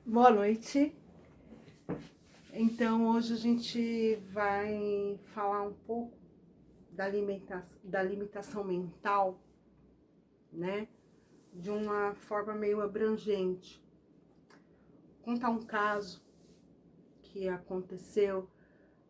Boa noite. Então, hoje a gente vai falar um pouco da limitação mental, né? De uma forma meio abrangente. Contar um caso que aconteceu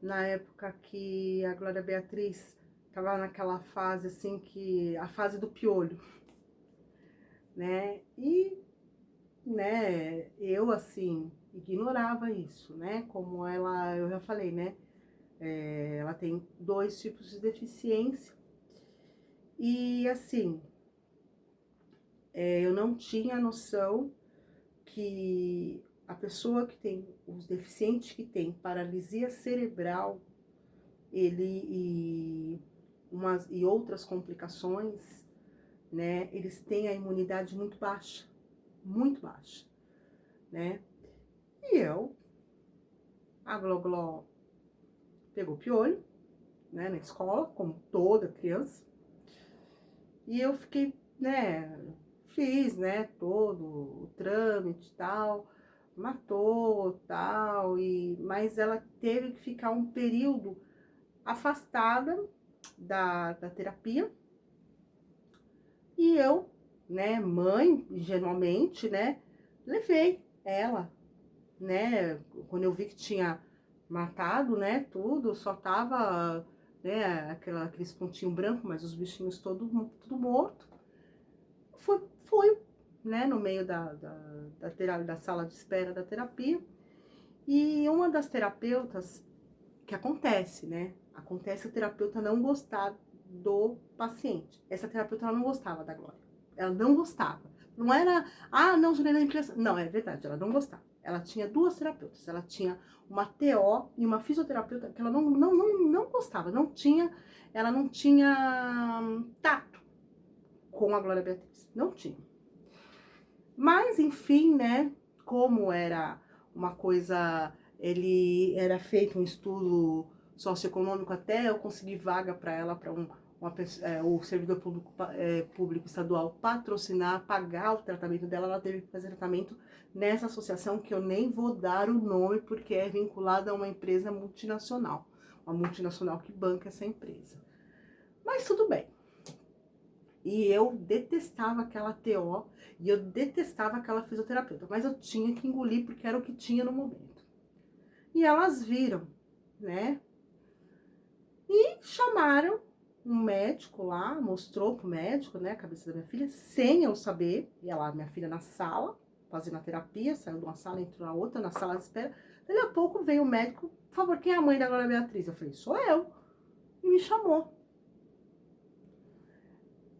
na época que a Glória Beatriz estava naquela fase assim, a fase do piolho, né? Eu assim, ignorava isso, né? Como ela, eu já falei, né? Ela tem 2 tipos de deficiência e assim, eu não tinha noção que a pessoa que tem, os deficientes que tem paralisia cerebral, e outras complicações, né? Eles têm a imunidade muito baixa, né? E a Gló pegou piolho, né, na escola, como toda criança. E eu fiquei, né, fiz, né, todo o trâmite e tal, matou tal, mas ela teve que ficar um período afastada da terapia. E eu, né, mãe, ingenuamente, né, levei ela, né, quando eu vi que tinha matado, né, tudo, só tava, né, aqueles pontinhos brancos, mas os bichinhos tudo morto. Fui, né, no meio da sala de espera da terapia, e uma das terapeutas, que acontece, né, acontece o terapeuta não gostar do paciente. Essa terapeuta, ela não gostava da Glória, ela não gostava. Não era, não, Juliana, não, é verdade, ela não gostava. Ela tinha 2 terapeutas, ela tinha uma TO e uma fisioterapeuta que ela não gostava, ela não tinha tato com a Glória Beatriz, não tinha. Mas, enfim, né, como era uma coisa, ele era feito um estudo socioeconômico até eu conseguir vaga para ela, para o servidor público estadual patrocinar, pagar o tratamento dela, ela teve que fazer tratamento nessa associação que eu nem vou dar o nome porque é vinculada a uma empresa multinacional, uma multinacional que banca essa empresa. Mas tudo bem. E eu detestava aquela TO e eu detestava aquela fisioterapeuta, mas eu tinha que engolir porque era o que tinha no momento. E elas viram, né? E chamaram um médico lá, mostrou pro médico, né, a cabeça da minha filha, sem eu saber. E ela, minha filha na sala, fazendo a terapia, saiu de uma sala, entrou na outra, na sala de espera. Daí a pouco veio o médico, por favor, quem é a mãe da Glória Beatriz? Eu falei, sou eu. E me chamou.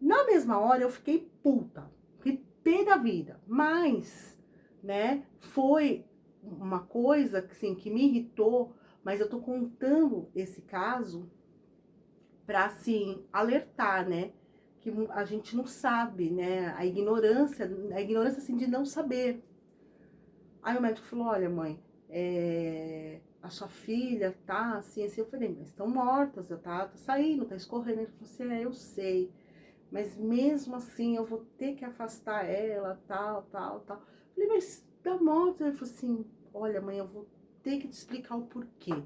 Na mesma hora eu fiquei puta, fiquei pé da vida, mas, né, foi uma coisa assim, que me irritou, mas eu tô contando esse caso pra, assim, alertar, né, que a gente não sabe, né, a ignorância, assim, de não saber. Aí o médico falou, olha, mãe, a sua filha tá assim, assim. Eu falei, mas estão mortas, tá saindo, tá escorrendo. Ele falou assim, eu sei. Mas mesmo assim eu vou ter que afastar ela, tal, tal, tal. Falei, mas tá morta. Ele falou assim, olha, mãe, eu vou ter que te explicar o porquê.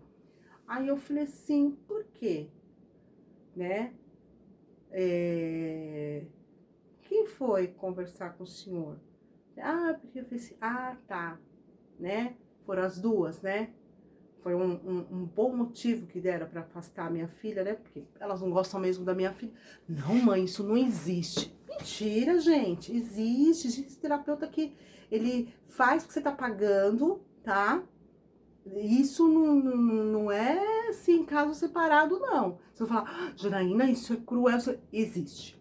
Aí eu falei assim, por quê? Né? Quem foi conversar com o senhor? Porque eu falei assim, tá, né? Foram as duas, né? Foi um bom motivo que deram para afastar a minha filha, né? Porque elas não gostam mesmo da minha filha. Não, mãe, isso não existe. Mentira, gente. Existe terapeuta que ele faz o que você tá pagando, tá? Isso não é assim, caso separado, não. Você vai falar, Janaína, isso é cruel. Existe.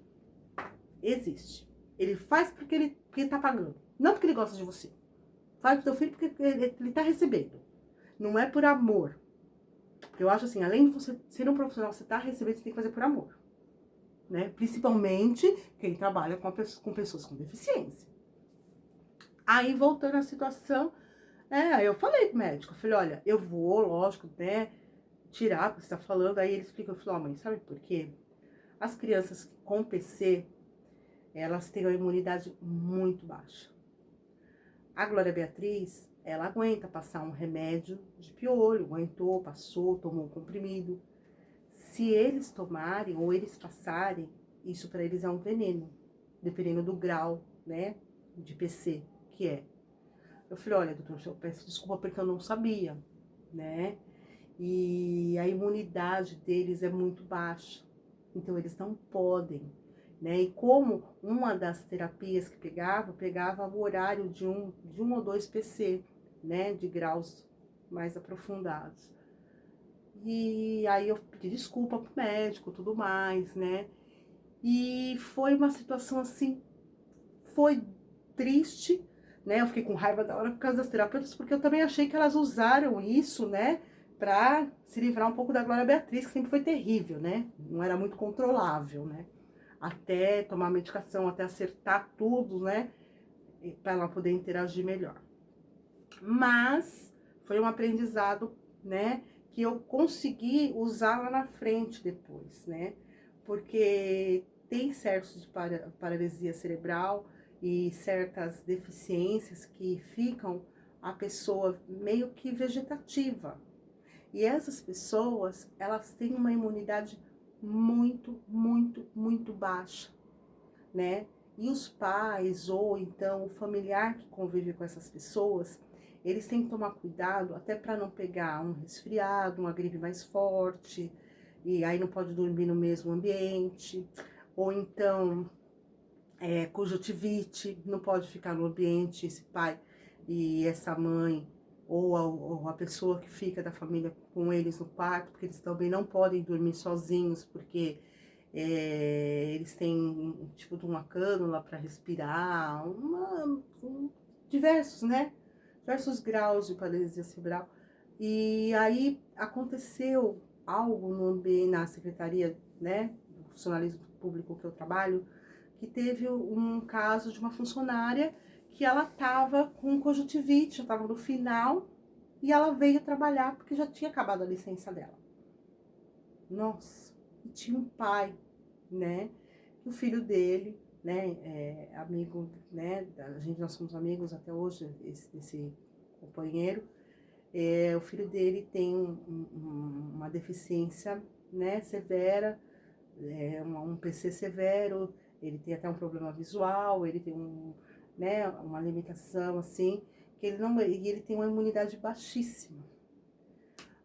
Existe. Ele faz porque ele tá pagando. Não porque ele gosta de você. Faz pro teu filho porque ele tá recebendo. Não é por amor. Porque eu acho assim, além de você ser um profissional, você tá recebendo, você tem que fazer por amor. Né? Principalmente quem trabalha com pessoas com deficiência. Aí, voltando à situação, aí eu falei pro médico, eu falei, olha, eu vou, lógico, né, tirar o que você tá falando. Aí ele explicou, eu falei, mãe, sabe por quê? As crianças com PC, elas têm uma imunidade muito baixa. A Glória Beatriz, ela aguenta passar um remédio de piolho, aguentou, passou, tomou um comprimido. Se eles tomarem ou eles passarem, isso para eles é um veneno, dependendo do grau, né, de PC que é. Eu falei, olha, doutor, eu peço desculpa porque eu não sabia, né? E a imunidade deles é muito baixa, então eles não podem, né? E como uma das terapias que pegava o horário de um ou dois PC, né? De graus mais aprofundados. E aí eu pedi desculpa pro médico, tudo mais, né? E foi uma situação assim, foi triste, né? Eu fiquei com raiva da hora por causa das terapeutas, porque eu também achei que elas usaram isso, né? Pra se livrar um pouco da Glória Beatriz, que sempre foi terrível, né? Não era muito controlável, né? Até tomar medicação, até acertar tudo, né? Para ela poder interagir melhor. Mas foi um aprendizado, né? Que eu consegui usar lá na frente depois, né? Porque tem certos de paralisia cerebral e certas deficiências que ficam a pessoa meio que vegetativa. E essas pessoas, elas têm uma imunidade muito, muito, muito baixa, né? E os pais ou então o familiar que convive com essas pessoas, eles têm que tomar cuidado até para não pegar um resfriado, uma gripe mais forte, e aí não pode dormir no mesmo ambiente, ou então conjuntivite, não pode ficar no ambiente, esse pai e essa mãe, ou a pessoa que fica da família com eles no quarto, porque eles também não podem dormir sozinhos, porque eles têm um tipo de uma cânula para respirar, diversos, né? Diversos graus de paralisia cerebral. E aí aconteceu algo no ambiente, na secretaria, né, do funcionalismo público que eu trabalho, que teve um caso de uma funcionária que ela estava com conjuntivite, já estava no final, e ela veio trabalhar porque já tinha acabado a licença dela. Nossa, e tinha um pai, né, que o filho dele, né, amigo, né, nós somos amigos até hoje, esse companheiro, o filho dele tem uma deficiência, né, severa, um PC severo, ele tem até um problema visual, ele tem né, uma limitação assim, que ele não, e ele tem uma imunidade baixíssima.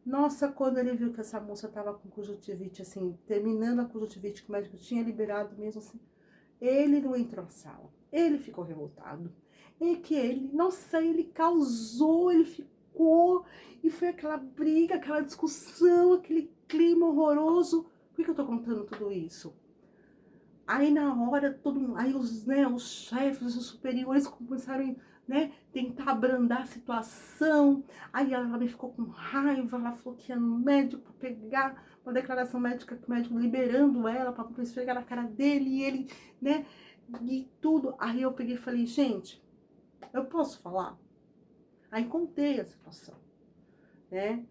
Nossa, quando ele viu que essa moça tava com conjuntivite, assim, terminando a conjuntivite que o médico tinha liberado mesmo assim, ele não entrou na sala, ele ficou revoltado. E que ele, nossa, ele causou, ele ficou, e foi aquela briga, aquela discussão, aquele clima horroroso. Por que eu tô contando tudo isso? Aí na hora, aí os chefes, os superiores começaram, né, tentar abrandar a situação. Aí ela me ficou com raiva, ela falou que ia no médico para pegar uma declaração médica, que o médico liberando ela para esfregar na cara dele, e ele, né, e tudo. Aí eu peguei e falei, gente, eu posso falar? Aí contei a situação, né?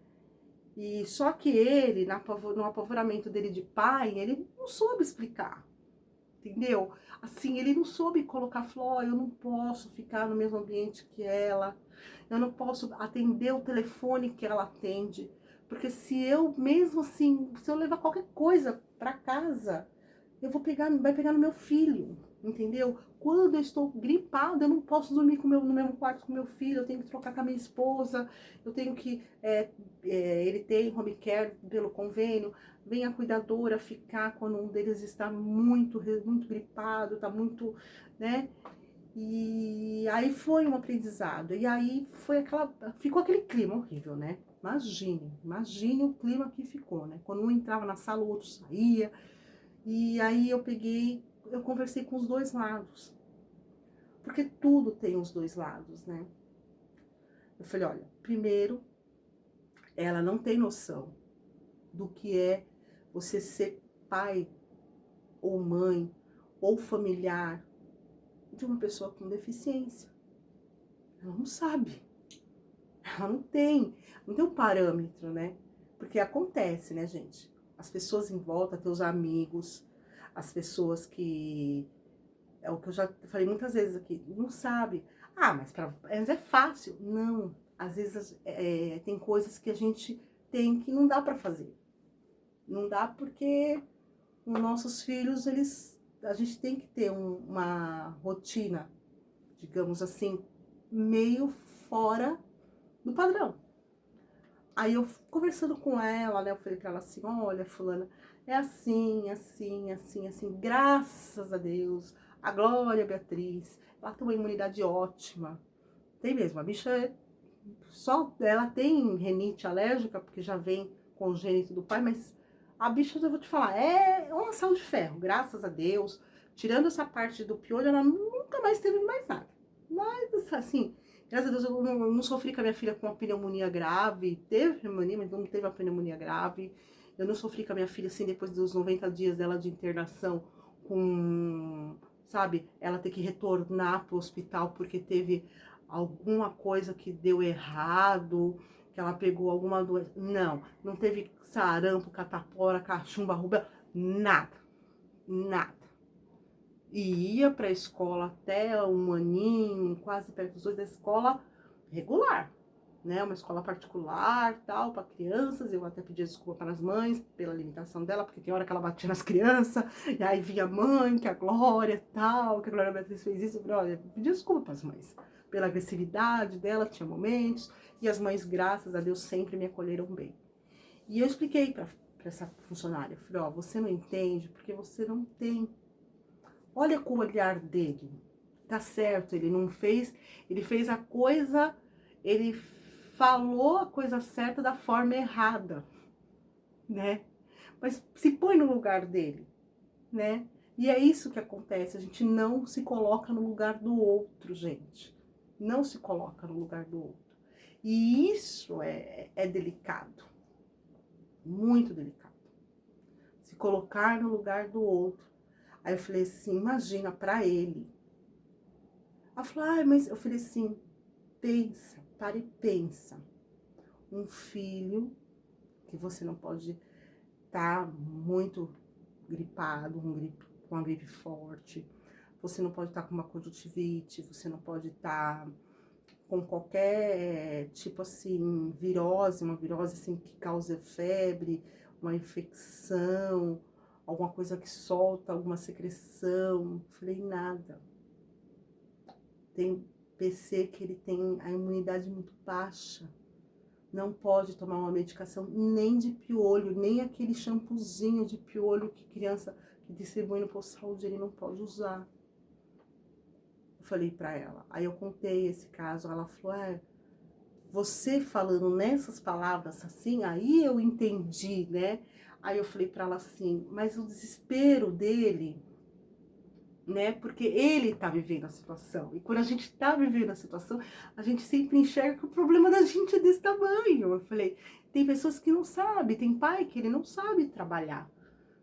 E só que ele, no apavoramento dele de pai, ele não soube explicar. Entendeu? Assim, ele não soube colocar, falou, eu não posso ficar no mesmo ambiente que ela, eu não posso atender o telefone que ela atende, porque se eu, mesmo assim, se eu levar qualquer coisa para casa, vai pegar no meu filho, entendeu? Quando eu estou gripada, eu não posso dormir no mesmo quarto com meu filho, eu tenho que trocar com a minha esposa, eu tenho que, ele tem home care pelo convênio, vem a cuidadora ficar quando um deles está muito gripado, tá muito, né? E aí foi um aprendizado, e aí ficou aquele clima horrível, né? Imagine o clima que ficou, né? Quando um entrava na sala, o outro saía. E aí eu conversei com os dois lados. Porque tudo tem os dois lados, né? Eu falei, olha, primeiro, ela não tem noção do que é você ser pai ou mãe ou familiar de uma pessoa com deficiência. Ela não sabe. Ela não tem um parâmetro, né? Porque acontece, né, gente? As pessoas em volta, teus amigos, as pessoas que é o que eu já falei muitas vezes aqui, não sabe. Ah, mas é fácil. Não, às vezes tem coisas que a gente tem que não dá para fazer. Não dá porque os nossos filhos, a gente tem que ter uma rotina, digamos assim, meio fora do padrão. Aí eu conversando com ela, né, eu falei pra ela assim, olha, fulana, é assim, assim, assim, assim, graças a Deus, a Glória Beatriz, ela tem uma imunidade ótima. Tem mesmo, a bicha só, ela tem rinite alérgica, porque já vem congênito do pai, mas a bicha, eu vou te falar, é uma sal de ferro, graças a Deus. Tirando essa parte do piolho, ela nunca mais teve mais nada. Mas, assim, graças a Deus, eu não sofri com a minha filha com uma pneumonia grave. Teve pneumonia, mas não teve uma pneumonia grave. Eu não sofri com a minha filha, assim, depois dos 90 dias dela de internação, com, sabe, ela ter que retornar pro hospital porque teve alguma coisa que deu errado, que ela pegou alguma doença. Não, não teve sarampo, catapora, cachumba, rubéola, nada, nada. E ia para a escola até um aninho, quase perto dos 2 da escola regular, né? Uma escola particular, tal, para crianças. Eu até pedi desculpa para as mães pela limitação dela, porque tem hora que ela batia nas crianças, e aí via a mãe, que a Glória, tal, que a Glória Beatriz fez isso. Eu falei, olha, pedi desculpa para as mães pela agressividade dela, tinha momentos, e as mães, graças a Deus, sempre me acolheram bem. E eu expliquei para essa funcionária, eu falei, ó, você não entende porque você não tem. Olha com o olhar dele. Tá certo, ele não fez, ele fez a coisa, ele falou a coisa certa da forma errada, né? Mas se põe no lugar dele, né? E é isso que acontece, a gente não se coloca no lugar do outro, gente. Não se coloca no lugar do outro. E isso é delicado, muito delicado. Se colocar no lugar do outro. Aí eu falei assim, imagina pra ele. Ela falou, ah, mas eu falei assim, pensa, para e pensa. Um filho que você não pode estar muito gripado, com uma gripe forte. Você não pode estar com uma conjuntivite, você não pode estar com qualquer tipo assim, virose, uma virose assim que causa febre, uma infecção, alguma coisa que solta, alguma secreção. Falei, nada. Tem PC que ele tem a imunidade muito baixa. Não pode tomar uma medicação nem de piolho, nem aquele shampoozinho de piolho que criança que distribui no posto de saúde, ele não pode usar. Eu falei pra ela. Aí eu contei esse caso, ela falou, você falando nessas palavras assim, aí eu entendi, né? Aí eu falei pra ela assim, mas o desespero dele, né? Porque ele tá vivendo a situação. E quando a gente tá vivendo a situação, a gente sempre enxerga que o problema da gente é desse tamanho. Eu falei, tem pessoas que não sabem, tem pai que ele não sabe trabalhar,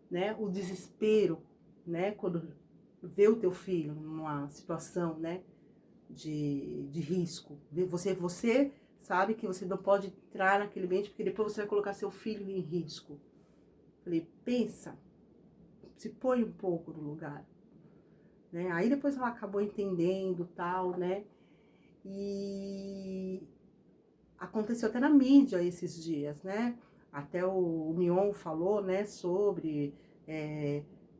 né? O desespero, né? Quando vê o teu filho numa situação, né? De risco. Você sabe que você não pode entrar naquele ambiente porque depois você vai colocar seu filho em risco. Eu falei, pensa, se põe um pouco no lugar. Né? Aí depois ela acabou entendendo, tal, né? E aconteceu até na mídia esses dias, né? Até o Mion falou, né, sobre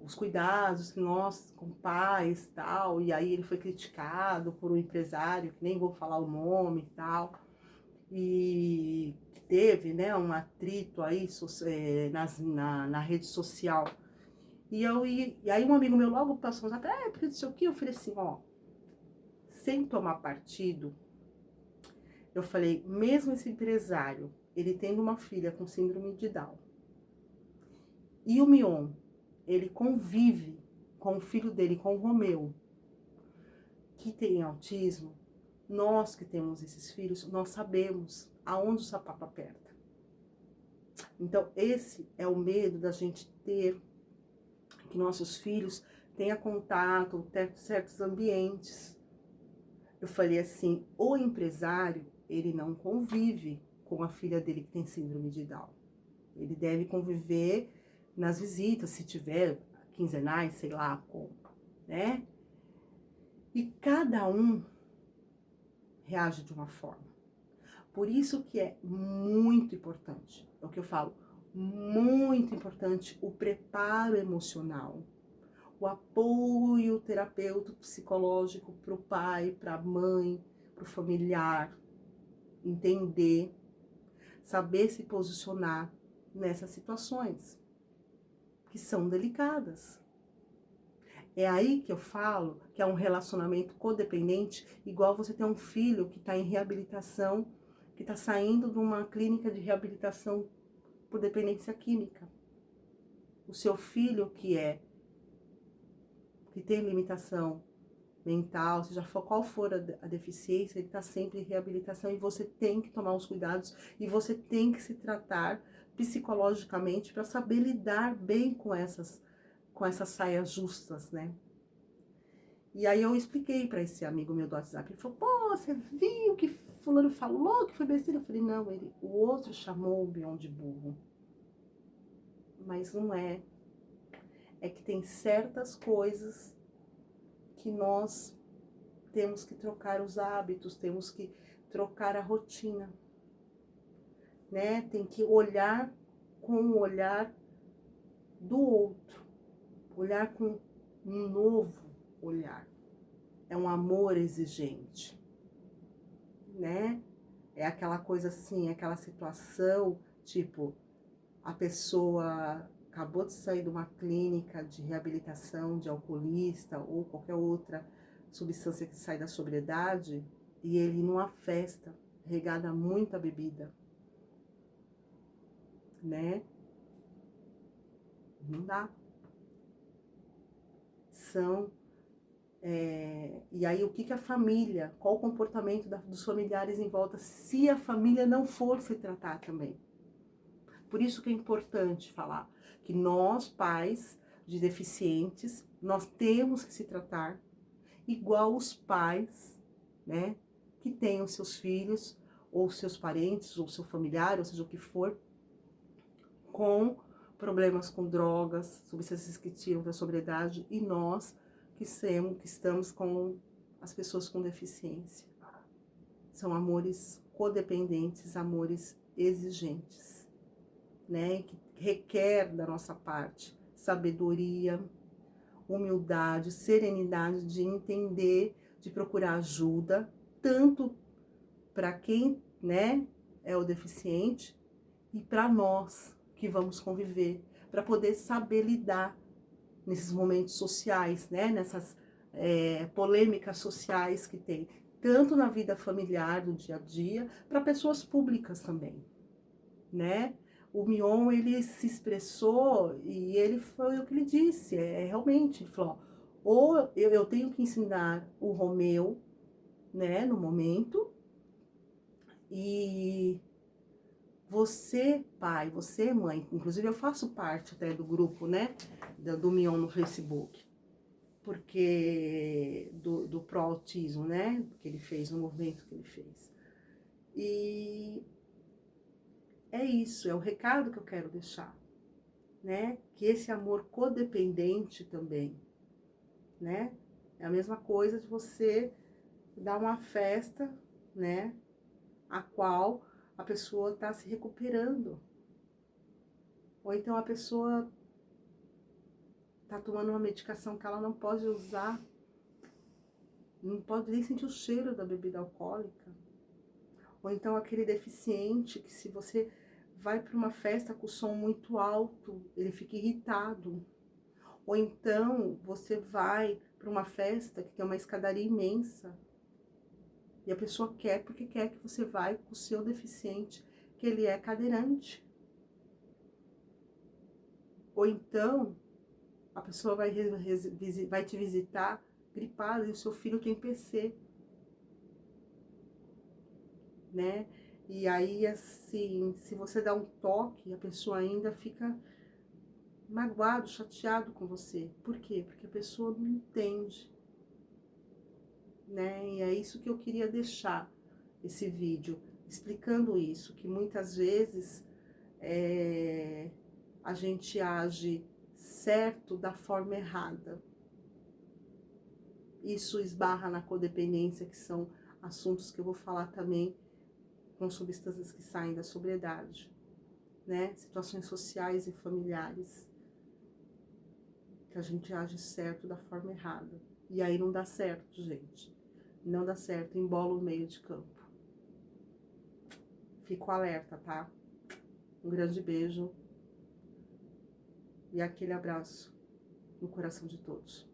os cuidados que nós, com pais, tal, e aí ele foi criticado por um empresário, que nem vou falar o nome e tal, e teve, né, um atrito aí na rede social. E aí um amigo meu logo passou, porque não sei o que, eu falei assim, ó, sem tomar partido, eu falei, mesmo esse empresário, ele tendo uma filha com síndrome de Down, e o Mion, ele convive com o filho dele, com o Romeu, que tem autismo, nós que temos esses filhos, nós sabemos aonde o sapato aperta. Então, esse é o medo da gente ter, que nossos filhos tenham contato, ter certos ambientes. Eu falei assim, o empresário, ele não convive com a filha dele que tem síndrome de Down. Ele deve conviver nas visitas, se tiver quinzenais, sei lá como, né? E cada um reage de uma forma. Por isso que é muito importante, é o que eu falo, muito importante o preparo emocional, o apoio terapêutico psicológico para o pai, para a mãe, para o familiar, entender, saber se posicionar nessas situações que são delicadas. É aí que eu falo que é um relacionamento codependente, igual você tem um filho que está em reabilitação, que está saindo de uma clínica de reabilitação por dependência química. O seu filho que tem limitação mental, seja qual for a deficiência, ele está sempre em reabilitação e você tem que tomar os cuidados e você tem que se tratar psicologicamente para saber lidar bem com essas saias justas, né? E aí eu expliquei para esse amigo meu do WhatsApp, ele falou, pô, você viu que fulano falou que foi besteira? Eu falei, não, o outro chamou o Bion de burro. Mas não é. É que tem certas coisas que nós temos que trocar os hábitos, temos que trocar a rotina, né? Tem que olhar com o olhar do outro, olhar com um novo olhar. É um amor exigente, né? É aquela coisa assim, aquela situação, tipo, a pessoa acabou de sair de uma clínica de reabilitação de alcoolista ou qualquer outra substância que sai da sobriedade e ele numa festa regada a muita bebida, né? Não dá. E aí o que a família, qual o comportamento dos familiares em volta, se a família não for se tratar também. Por isso que é importante falar que nós, pais de deficientes, nós temos que se tratar igual os pais, né, que têm os seus filhos, ou seus parentes, ou seu familiar, ou seja o que for, com problemas com drogas, substâncias que tiram da sobriedade, e nós que estamos com as pessoas com deficiência. São amores codependentes, amores exigentes, né, que requer da nossa parte sabedoria, humildade, serenidade de entender, de procurar ajuda, tanto para quem, né, é o deficiente e para nós que vamos conviver, para poder saber lidar nesses momentos sociais, né, nessas polêmicas sociais que tem, tanto na vida familiar, do dia a dia, para pessoas públicas também, né? O Mion, ele se expressou e ele foi o que ele disse, realmente, ele falou, ou eu tenho que ensinar o Romeu, né, no momento, e você, pai, você, mãe, inclusive eu faço parte até do grupo, né, do Mion no Facebook, porque do pró-autismo, né, que ele fez, no movimento que ele fez. E é isso, é o recado que eu quero deixar, né? Que esse amor codependente também, né? É a mesma coisa de você dar uma festa, né? A qual a pessoa está se recuperando. Ou então a pessoa está tomando uma medicação que ela não pode usar, não pode nem sentir o cheiro da bebida alcoólica. Ou então aquele deficiente que se você vai para uma festa com o som muito alto, ele fica irritado. Ou então você vai para uma festa que tem uma escadaria imensa e a pessoa quer porque quer que você vá com o seu deficiente, que ele é cadeirante. Ou então a pessoa vai te visitar gripada e o seu filho tem PC, né? E aí, assim, se você dá um toque, a pessoa ainda fica magoado, chateado com você. Por quê? Porque a pessoa não entende, né? E é isso que eu queria deixar esse vídeo, explicando isso, que muitas vezes a gente age certo da forma errada. Isso esbarra na codependência, que são assuntos que eu vou falar também com substâncias que saem da sobriedade, né? Situações sociais e familiares, que a gente age certo da forma errada. E aí não dá certo, gente. Não dá certo, embola o meio de campo. Fico alerta, tá? Um grande beijo e aquele abraço no coração de todos.